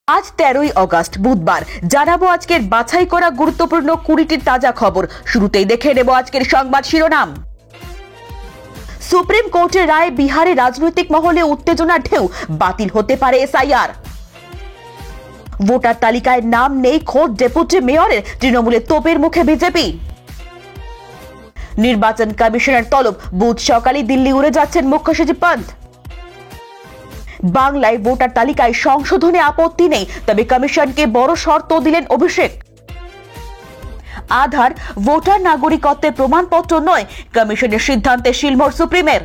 আজ 13ই আগস্ট বুধবার জানাবো আজকের বাছাই করা গুরুত্বপূর্ণ 20টি তাজা খবর। শুরুতেই দেখে নেব আজকের সংবাদ শিরোনাম। সুপ্রিম কোর্টের রায়ে বিহারে রাজনৈতিক মহলে উত্তেজনার ঢেউ, বাতিল হতে পারে এসআইআর। ভোটার তালিকায় নাম নেই খোদ ডেপুটি মেয়রের, তৃণমূলের তোপের মুখে বিজেপি। নির্বাচন কমিশনের তলব, বুধ সকালে দিল্লি উড়ে যাচ্ছেন মুখ্য সচিব পন্ত। বাংলায় ভোটার তালিকায় সংশোধনে আপত্তি নেই, তবে কমিশনকে বড় শর্ত দিলেন অভিষেক। আধার ভোটার নাগরিকত্বের প্রমাণপত্র নয়, কমিশনের সিদ্ধান্তে শিলমোহর সুপ্রিমের।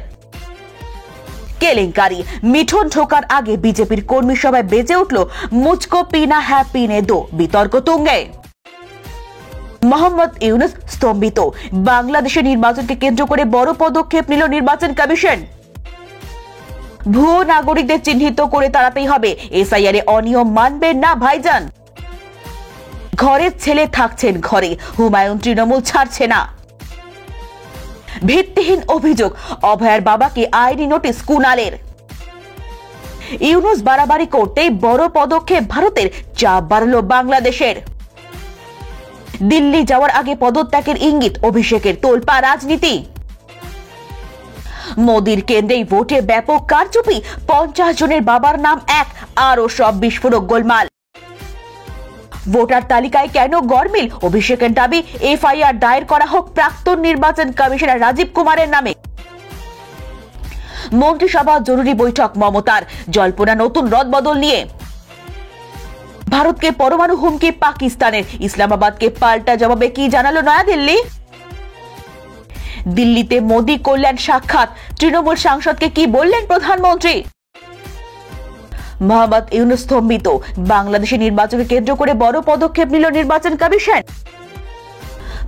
কেলেঙ্কারি, মিঠুন ঢোকার আগে বিজেপির কর্মী সভায় বেজে উঠল মুঝকো পিনা হ্যাঁ পিনে দো, বিতর্ক তুঙ্গে। মোহাম্মদ ইউনুস স্তম্ভিত, বাংলাদেশের নির্বাচনকে কেন্দ্র করে বড় পদক্ষেপ নিল নির্বাচন কমিশন। ভুয়ো নাগরিকদের চিহ্নিত করে তাড়াতেই হবে, এসআইআর এ অনিয়ম মানবেন না ভাইজান। ঘরের ছেলে থাকছেন ঘরে, হুমায়ুন তৃণমূল ছাড়ছে না। ভিত্তিহীন অভিযোগ, অভয়ার বাবাকে আইনি নোটিশ কুণালের। ইউনুস বাড়াবাড়ি করতেই বড় পদক্ষেপ ভারতের, চাপ বাড়ল বাংলাদেশের। দিল্লি যাওয়ার আগে পদত্যাগের ইঙ্গিত, অভিষেকের তোলপাড় রাজনীতি। মোদির কেন্দ্রেই ভোটে ব্যাপক কারচুপি, 50 জনের বাবার নাম এক, আরো সব বিস্ফোরক গোলমাল। ভোটার তালিকায় কেন গরমিল, অভিষেকের দাবি এফআইআর দায়ের করা হোক প্রাক্তন নির্বাচন কমিশনার রাজীব কুমারের নামে। মন্ত্রিসভা জরুরি বৈঠক মমতার, জল্পনা নতুন রদবদল নিয়ে। ভারতকে পরমাণু হুমকি পাকিস্তানের, ইসলামাবাদকে পাল্টা জবাবে কি জানালো নয়াদিল্লি। দিল্লিতে মোদি কল্যাণ সাক্ষাৎ, তৃণমূল সাংসদকে কি বললেন প্রধানমন্ত্রী। মোহাম্মদ ইউনুস স্তম্ভিত, বাংলাদেশের নির্বাচনকে কেন্দ্র করে বড় পদক্ষেপ নিল নির্বাচন কমিশন।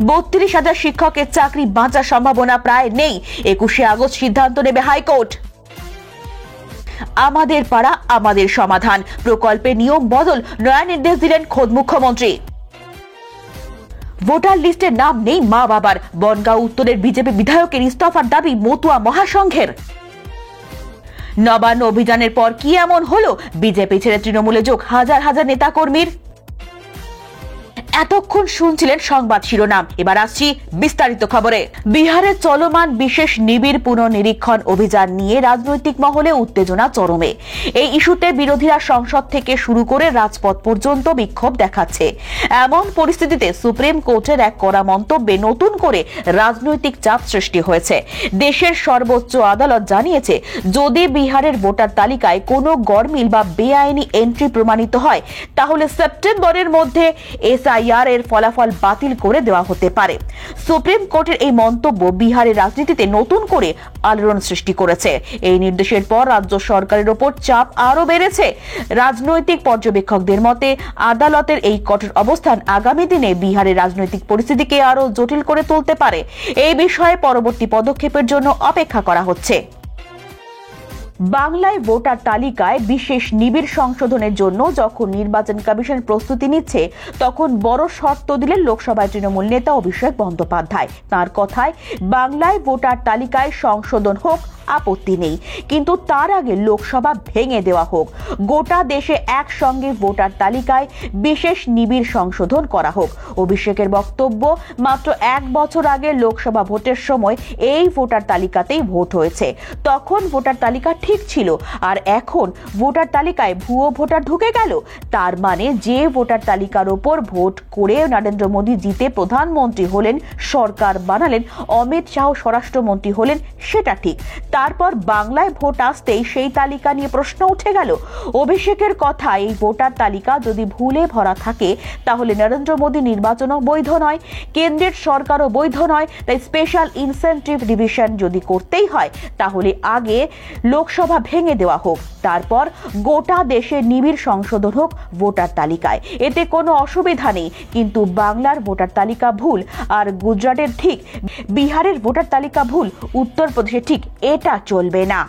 32,000 শিক্ষকের চাকরি বাঁচার সম্ভাবনা প্রায় নেই, 21শে আগস্ট সিদ্ধান্ত নেবে হাইকোর্ট। আমাদের পাড়া আমাদের সমাধান প্রকল্পে নিয়ম বদল, নয়া নির্দেশ দিলেন খোদ মুখ্যমন্ত্রী। ভোটার লিস্টে নাম নেই মা বাবার, বনগাঁও উত্তরের বিজেপি বিধায়কের ইস্তফার দাবি মতুয়া মহাসংঘের। নবান্ন অভিযানের পর কি এমন হলো, বিজেপি ছেড়ে তৃণমূলে যোগ হাজার হাজার নেতাকর্মীর। এতক্ষণ শুনছিলেন সংবাদ শিরোনাম, এবার আসছি বিস্তারিত খবরে। বিহারের চলমান বিশেষ নিবিড় পুনর্নিরীক্ষণ অভিযান নিয়ে রাজনৈতিক মহলে উত্তেজনা চরমে। এই ইস্যুতে বিরোধীরা সংসদ থেকে শুরু করে রাজপথ পর্যন্ত বিক্ষোভ দেখাচ্ছে। এমন পরিস্থিতিতে সুপ্রিম কোর্টের এক কড়া মন্তব্যে নতুন করে রাজনৈতিক চাপ সৃষ্টি হয়েছে। দেশের সর্বোচ্চ আদালত জানিয়েছে, যদি বিহারের ভোটার তালিকায় কোনো গরমিল বা বেআইনি এন্ট্রি প্রমাণিত হয়, তাহলে সেপ্টেম্বরের মধ্যে এসআইআর এর ফলাফল বাতিল করে দেওয়া হতে পারে। সুপ্রিম কোর্টের এই মন্তব্য বিহারের রাজনীতিতে নতুন করে আলোড়ন সৃষ্টি করেছে। এই নির্দেশের পর রাজ্য সরকারের ওপর চাপ আরো বেড়েছে। রাজনৈতিক পর্যবেক্ষকদের মতে, আদালতের এই কঠোর অবস্থান আগামী দিনে বিহারের রাজনৈতিক পরিস্থিতিকে আরো জটিল করে তুলতে পারে। এই বিষয়ে পরবর্তী পদক্ষেপের জন্য অপেক্ষা করা হচ্ছে। বাংলায় ভোটার তালিকায় বিশেষ নিবিড় সংশোধনের জন্য যখন নির্বাচন কমিশন প্রস্তুতি নিচ্ছে, তখন বড় শর্ত দিলেন লোকসভায় তৃণমূল নেতা অভিষেক বন্দ্যোপাধ্যায়। তাঁর কথায়, বাংলায় ভোটার তালিকায় সংশোধন হোক, আপত্তি নেই, কিন্তু তার আগে লোকসভা ভেঙে দেওয়া হোক। গোটা দেশে একসঙ্গে ভোটার তালিকায় বিশেষ নিবিড় সংশোধন করা হোক। অভিষেকের বক্তব্য, মাত্র 1 বছর আগে লোকসভা ভোটের সময় এই ভোটার তালিকাতেই ভোট হয়েছে, তখন ভোটার তালিকা ঠিক ছিল, আর এখন ভোটার তালিকায় ভুয়ো ভোটার ঢুকে গেল। তার মানে যে ভোটার তালিকার ওপর ভোট করে নরেন্দ্র মোদী জিতে প্রধানমন্ত্রী হলেন, সরকার বানালেন, অমিত শাহ স্বরাষ্ট্রমন্ত্রী হলেন, সেটা ঠিক। তারপর বাংলায় ভোট আসতেই সেই তালিকা নিয়ে প্রশ্ন উঠে গেল। অভিষেকের কথা, এই ভোটার তালিকা যদি ভুলে ভরা থাকে, তাহলে নরেন্দ্র মোদী নির্বাচনও বৈধ নয়, কেন্দ্রের সরকারও বৈধ নয়। তাই স্পেশাল ইনসেন্টিভ ডিভিশন যদি করতেই হয়, তাহলে আগে লোকসভা ভেঙে দেওয়া হোক, তারপর গোটা দেশে নিবিড় সংশোধন হোক ভোটার তালিকায়। এতে কোনো অসুবিধা নেই, কিন্তু বাংলার ভোটার তালিকা ভুল আর গুজরাটের ঠিক, বিহারের ভোটার তালিকা ভুল, উত্তরপ্রদেশে ঠিক, এটা চলবে না।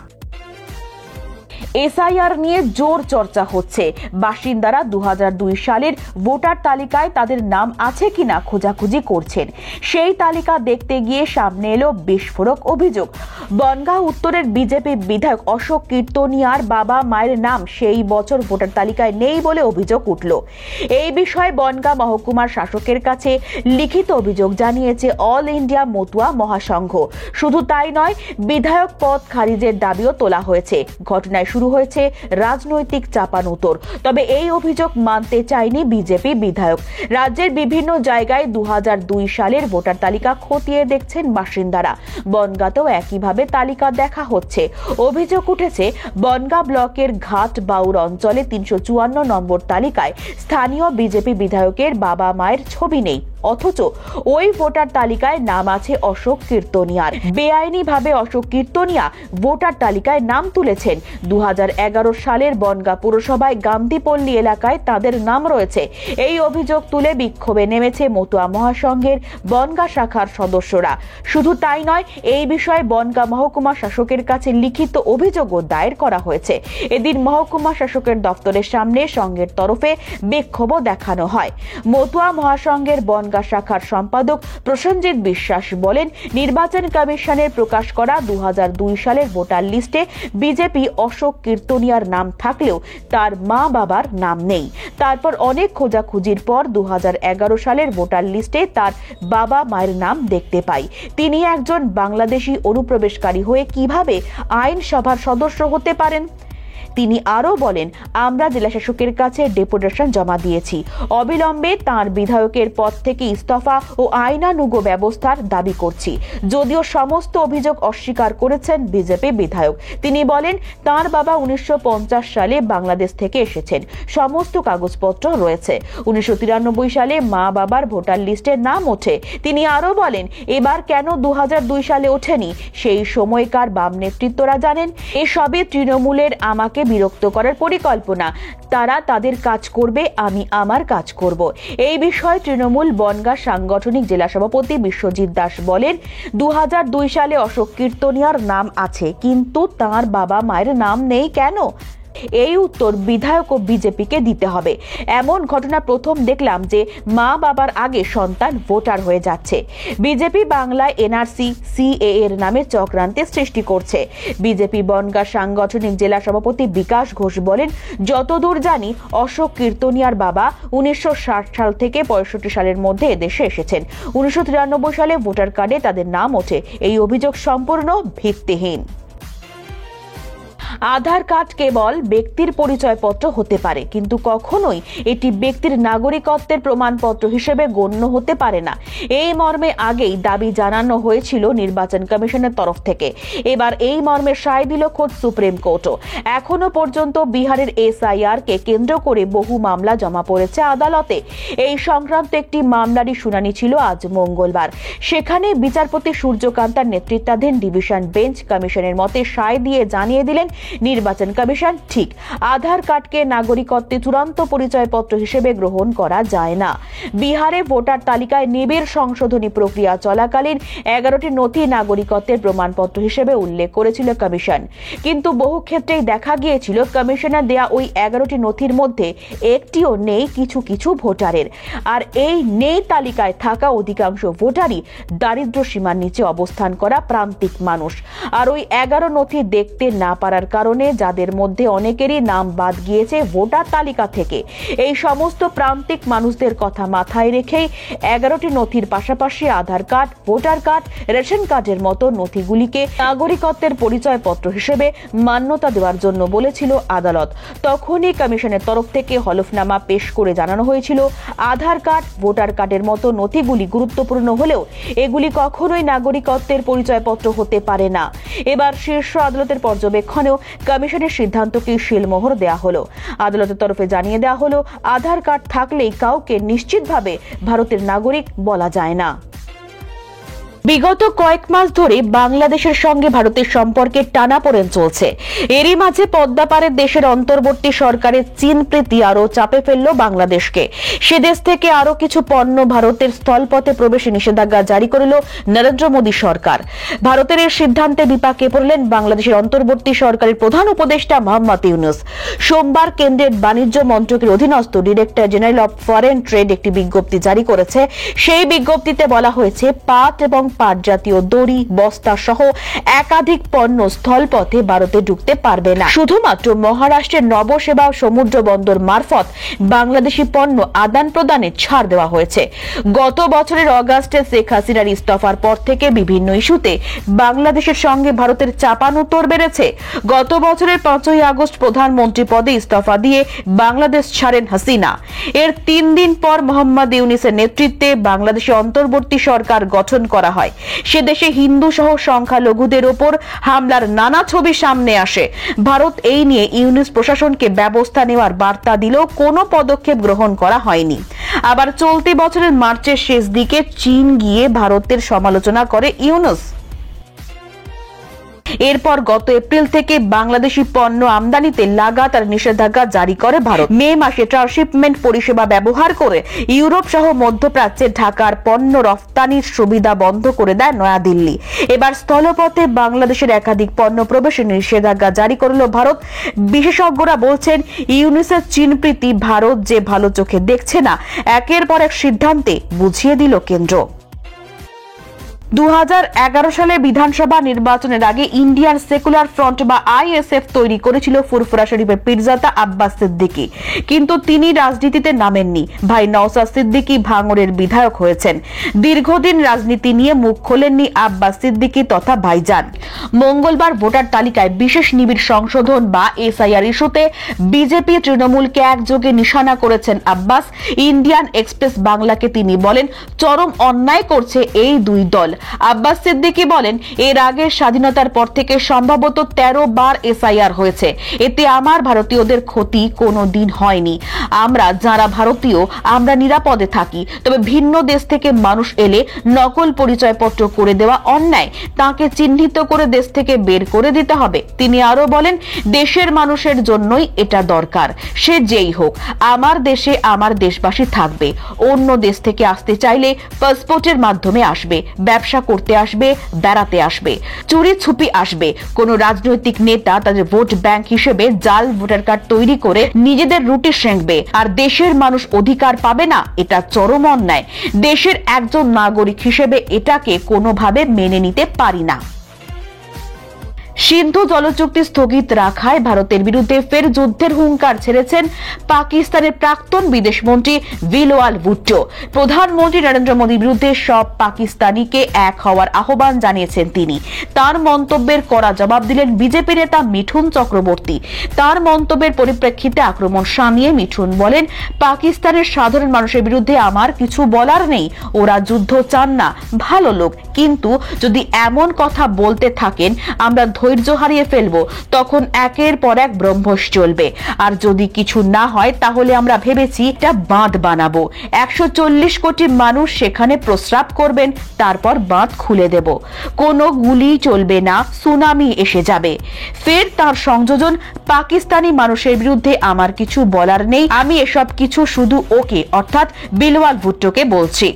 এসআইআর নিয়ে জোর চর্চা হচ্ছে। বাসিন্দারা 2002 সালের ভোটার তালিকায় তাদের নাম আছে কিনা খোঁজাখুঁজি করছেন। সেই তালিকা দেখতে গিয়ে সামনে এলো বিস্ফোরক অভিযোগ। বনগাঁ উত্তরের বিজেপি বিধায়ক অশোক কীর্তনিয়ার বাবা মায়ের নাম সেই বছর ভোটার তালিকায় নেই বলে অভিযোগ উঠল। এই বিষয়ে বনগাঁ মহকুমার শাসকের কাছে লিখিত অভিযোগ জানিয়েছে অল ইন্ডিয়া মতুয়া মহাসংঘ। শুধু তাই নয়, বিধায়ক পদ খারিজের দাবিও তোলা হয়েছে। ঘটনায় শুরু হয়েছে রাজনৈতিক চাপানুতোর। তবে এই অভিযোগ মানতে চায়নি বিজেপি বিধায়ক। রাজ্যের বিভিন্ন জায়গায় 2002 সালের ভোটার তালিকা খতিয়ে দেখছেন বাসিন্দারা। বনগাঁতেও একইভাবে তালিকা দেখা হচ্ছে। অভিযোগ উঠেছে, বনগাঁ ব্লকের ঘাট বাউর অঞ্চলে 354 নম্বর তালিকায় স্থানীয় বিজেপি বিধায়কের বাবা মায়ের ছবি নেই, অথচ ওই ভোটার তালিকায় নাম আছে অশোক কীর্তনিয়ার। বেআইনিভাবে অশোক কীর্তনিয়া ভোটার তালিকায় নাম তুলেছেন। 2011 সালের বনগাঁ পুরসভায় গান্ধীপল্লী এলাকায় তাদের নাম রয়েছে। এই অভিযোগ তুলে বিক্ষোভে নেমেছে মতুয়া মহাসংঘের বনগাঁ শাখার সদস্যরা। শুধু তাই নয়, এই বিষয়ে বনগাঁ মহকুমা শাসকের কাছে লিখিত অভিযোগও দায়ের করা হয়েছে। এদিন মহকুমা শাসকের দপ্তরের সামনে সংঘের তরফে বিক্ষোভও দেখানো হয়। মতুয়া মহাসংঘের বনগাঁ শাখার সম্পাদক প্রসেনজিৎ বিশ্বাস বলেন, নির্বাচন কমিশনের প্রকাশ করা 2002 সালের ভোটার লিস্টে বিজেপি অশোক কীর্তনিয়ার নাম থাকলেও তার মা বাবার নাম নেই। তারপর অনেক খোঁজাখুঁজির পর 2011 সালের ভোটার লিস্টে তার বাবা মায়ের নাম দেখতে পাই। তিনি একজন বাংলাদেশি অনুপ্রবেশকারী হয়ে কিভাবে আইনসভার সদস্য হতে পারেন? তিনি আরও বলেন, আমরা জেলা শাসকের কাছে ডেপুটেশন জমা দিয়েছি। অবিলম্বে তাঁর বিধায়কের পদ থেকে ইস্তফা ও আইনানুগ ব্যবস্থার দাবি করছি। যদিও সমস্ত অভিযোগ অস্বীকার করেছেন বিজেপি বিধায়ক। তিনি বলেন, তাঁর বাবা 1950 সালে বাংলাদেশ থেকে এসেছেন, সমস্ত কাগজপত্র রয়েছে। 1993 সালে মা বাবার ভোটার লিস্টে নাম ওঠে। তিনি আরও বলেন, এবার কেন 2002 সালে ওঠেনি সেই সময়কার বাম নেতৃত্বরা জানেন। এসবই তৃণমূলের আমাকে বিরক্ত করার পরিকল্পনা। তারা তাদের কাজ করবে, আমি আমার কাজ করব। এই বিষয়ে তৃণমূল বনগাঁ সাংগঠনিক জেলা সভাপতি বিশ্বজিৎ দাস বলেন, 2002 সালে অশোক কীর্তনিয়ার নাম আছে, কিন্তু তার বাবা মায়ের নাম নেই কেন? এই উত্তর বিধায়ক ও বিজেপিকে দিতে হবে। এমন ঘটনা প্রথম দেখলাম যে মা বাবার আগে সন্তান ভোটার হয়ে যাচ্ছে। বিজেপি বাংলায় এনআরসি সিএ এর নামে চক্রান্তের সৃষ্টি করছে। বিজেপি বনগাঁ সাংগঠনিক জেলা সভাপতি বিকাশ ঘোষ বলেন, যতদূর জানি অশোক কীর্তনিয়ার বাবা 1960 সাল থেকে 65 সালের মধ্যে এদেশে এসেছেন। 1993 সালে ভোটার কার্ডে তাদের নাম ওঠে। এই অভিযোগ সম্পূর্ণ ভিত্তিহীন। আধার কার্ড কেবল ব্যক্তির পরিচয়পত্র হতে পারে, কিন্তু কখনোই এটি ব্যক্তির নাগরিকত্বের প্রমাণপত্র হিসেবে গণ্য হতে পারে না। এই মর্মে আগেই দাবি জানানো হয়েছিল নির্বাচন কমিশনের তরফ থেকে। এবার এই মর্মে সায় দিল খোদ সুপ্রিম কোর্টও। এখনো পর্যন্ত বিহারের এসআইআর কে কেন্দ্র করে বহু মামলা জমা পড়েছে আদালতে। এই সংক্রান্ত একটি মামলারই শুনানি ছিল আজ মঙ্গলবার। সেখানে বিচারপতি সূর্যকান্তার নেতৃত্বাধীন ডিভিশন বেঞ্চ কমিশনের মতে সায় দিয়ে জানিয়ে দিলেন, নির্বাচন কমিশন ঠিক, আধার কার্ডকে নাগরিকত্বের চূড়ান্ত পরিচয়পত্র হিসেবে গ্রহণ করা যায় না। বিহারে ভোটার তালিকায় নিবিড় সংশোধনী প্রক্রিয়া চলাকালীন 11টি নথি নাগরিকত্বের প্রমাণপত্র হিসেবে উল্লেখ করেছিল কমিশন। কিন্তু বহু ক্ষেত্রেই দেখা গিয়েছিল কমিশনের দেয়া ওই 11টি নথির মধ্যে একটিও নেই কিছু কিছু ভোটারের। আর এই নেই তালিকায় থাকা অধিকাংশ ভোটারই দারিদ্র্য সীমার নিচে অবস্থান করা প্রান্তিক মানুষ। আর ওই 11 নথি দেখতে না পারার কারণে যাদের মধ্যে অনেকেরই নাম বাদ গিয়েছে ভোটার তালিকা থেকে। এই সমস্ত প্রান্তিক মানুষদের কথা মাথায় রেখেই 11টি নথির পাশাপাশি আধার কার্ড, ভোটার কার্ড, রেশন কার্ডের মতো নথিগুলিকে নাগরিকত্বের পরিচয়পত্র হিসেবে মান্যতা দেওয়ার জন্য বলেছিল আদালত। তখনই কমিশনের তরফ থেকে হলফনামা পেশ করে জানানো হয়েছিল, আধার কার্ড, ভোটার কার্ডের মতো নথিগুলি গুরুত্বপূর্ণ হলেও এগুলি কখনোই নাগরিকত্বের পরিচয়পত্র হতে পারে না। এবার শীর্ষ আদালতের পর্যবেক্ষণেও কমিশনের সিদ্ধান্তকে শিলমোহর দেয়া হলো। আদালতের তরফে জানিয়ে দেওয়া হলো, আধার কার্ড থাকলেই কাউকে নিশ্চিতভাবে ভারতের নাগরিক বলা যায় না। বিগত কয়েক মাস ধরে বাংলাদেশের সঙ্গে ভারতের সম্পর্কে টানাপোড়েন চলছে। এরই মাঝে পদ্মাপাড়ের দেশের অন্তর্বর্তী সরকারের চীন প্রীতি আরো চাপে ফেলল বাংলাদেশকে। সে দেশ থেকে আরো কিছু পণ্য ভারতের স্থলপথে প্রবেশে নিষেধাজ্ঞা জারি করল নরেন্দ্র মোদী সরকার। ভারতের এই সিদ্ধান্তে বিপাকে পড়লেন বাংলাদেশের অন্তর্বর্তী সরকারের প্রধান উপদেষ্টা মোহাম্মদ ইউনূস। সোমবার কেন্দ্রের বাণিজ্য মন্ত্রকের অধীনস্থ director general of foreign trade একটি বিজ্ঞপ্তি জারি করেছে। সেই বিজ্ঞপ্তিতে বলা হয়েছে, পাট এবং পাট জাতীয় দড়ি, বস্তা সহ একাধিক পণ্য স্থলপথে ভারতে ঢুকতে পারবে না। শুধুমাত্র মহারাষ্ট্রের নবসেবা সমুদ্র বন্দর মারফত বাংলাদেশি পণ্য আদান প্রদানে ছাড় দেওয়া হয়েছে। গত বছরের অগাস্টে শেখ হাসিনার ইস্তফার পর থেকে বিভিন্ন ইস্যুতে বাংলাদেশের সঙ্গে ভারতের চাপানোতর বেড়েছে। গত বছরের 5ই আগস্ট প্রধানমন্ত্রী পদে ইস্তফা দিয়ে বাংলাদেশ ছাড়েন হাসিনা। এর 3 দিন পর মোহাম্মদ ইউনূসের নেতৃত্বে বাংলাদেশে অন্তর্বর্তী সরকার গঠন করা হয়। সে দেশে হিন্দু সহ সংখ্যালঘুদের ওপর হামলার নানা ছবি সামনে আসে। ভারত এই নিয়ে ইউনূস প্রশাসনকে ব্যবস্থা নেওয়ার বার্তা দিলেও কোনো পদক্ষেপ গ্রহণ করা হয়নি। আবার চলতি বছরের মার্চের শেষ দিকে চীন গিয়ে ভারতের সমালোচনা করে ইউনূস। এরপর গত এপ্রিল থেকে বাংলাদেশি পণ্য আমদানিতে লাগাতার নিষেধাজ্ঞা জারি করে ভারত। মে মাসে ট্রান্সশিপমেন্ট পরিষেবা ব্যবহার করে ইউরোপ সহ মধ্যপ্রাচ্যে ঢাকার পণ্য রফতানির সুবিধা বন্ধ করে দেয় নয়াদিল্লি। এবার স্থলপথে বাংলাদেশের একাধিক পণ্য প্রবেশে নিষেধাজ্ঞা জারি করল ভারত। বিশেষজ্ঞরা বলছেন, ইউনূসের চীন প্রীতি ভারত যে ভালো চোখে দেখছে না, একের পর এক সিদ্ধান্তে বুঝিয়ে দিল কেন্দ্র। 2011 সালে বিধানসভা নির্বাচনের আগে ইন্ডিয়ান সেকুলার ফ্রন্ট বা আইএসএফ তৈরি করেছিল ফুরফুরা শরীফের পীরজাদা আব্বাস সিদ্দিকী, কিন্তু তিনি রাজনীতিতে নামেননি। ভাই নওশাদ সিদ্দিকী ভাঙড়ের বিধায়ক হয়েছেন। দীর্ঘদিন রাজনীতি নিয়ে মুখ খোলেননি আব্বাস সিদ্দিকী তথা ভাইজান। মঙ্গলবার ভোটার তালিকায় বিশেষ নিবিড় সংশোধন বা এসআইআর ইস্যুতে বিজেপি তৃণমূলকে একযোগে নিশানা করেছেন আব্বাস। ইন্ডিয়ান এক্সপ্রেস বাংলাকে তিনি বলেন, চরম অন্যায় করছে এই দুই দল। আব্বাস সিদ্দিকী বলেন, এর আগে স্বাধীনতার পর থেকে সম্ভবত 13 বার এসআইআর হয়েছে। এতে আমার ভারতীয়দের ক্ষতি কোনো দিন হয়নি। আমরা যারা ভারতীয়, আমরা নিরাপদে থাকি। তবে ভিন্ন দেশ থেকে মানুষ এলে নকল পরিচয়পত্র করে দেওয়া অন্যায়। তাকে চিহ্নিত করে দেশ থেকে বের করে দিতে হবে। তিনি আরো বলেন, দেশের মানুষের জন্যই এটা দরকার। সে যেই হোক, আমার দেশে আমার দেশবাসী থাকবে। অন্য দেশ থেকে আসতে চাইলে পাসপোর্টের মাধ্যমে আসবে, ব্যবসা করতে আসবে, বেড়াতে আসবে, চুরি ছুপি আসবে। কোন রাজনৈতিক নেতা তাদের ভোট ব্যাংক হিসেবে জাল ভোটার কার্ড তৈরি করে নিজেদের রুটি সেঁকবে, আর দেশের মানুষ অধিকার পাবে না। এটা চরম অন্যায়। দেশের একজন নাগরিক হিসেবে এটাকে কোনোভাবে মেনে নিতে পারি না। সিন্ধু জলচুক্তি স্থগিত রাখায় ভারতের বিরুদ্ধে ফের যুদ্ধের হুঙ্কার ছেড়েছেন পাকিস্তানের প্রাক্তন বিদেশমন্ত্রী বিলওয়াল ভুট্টো। প্রধানমন্ত্রী নরেন্দ্র মোদীর বিরুদ্ধে সব পাকিস্তানিকে এক হওয়ার আহ্বান জানিয়েছেন তিনি। তার মন্তব্যের কড়া জবাব দিলেন বিজেপি নেতা মিঠুন চক্রবর্তী। তার মন্তব্যের পরিপ্রেক্ষিতে আক্রমণ শানিয়ে মিঠুন বলেন, পাকিস্তানের সাধারণ মানুষের বিরুদ্ধে আমার কিছু বলার নেই। ওরা যুদ্ধ চান না, ভালো লোক। কিন্তু যদি এমন কথা বলতে থাকেন, আমরা ধৈর্য হারিয়ে ফেলবো। তখন একের পর এক ব্রহ্মস চলবে। আর যদি কিছু না হয়, তাহলে আমরা ভেবেছি এটা বাঁধ বানাবো। 140 কোটি মানুষ সেখানে প্রস্রাব করবেন, তারপর বাঁধ খুলে দেব। কোনো গুলি চলবে না, সুনামি এসে যাবে। ফের তার সংযোজন, পাকিস্তানি মানুষের বিরুদ্ধে আমার কিছু বলার নেই। আমি এসব কিছু শুধু ওকে অর্থাৎ বিলওয়াল ভুট্টোকে বলছি।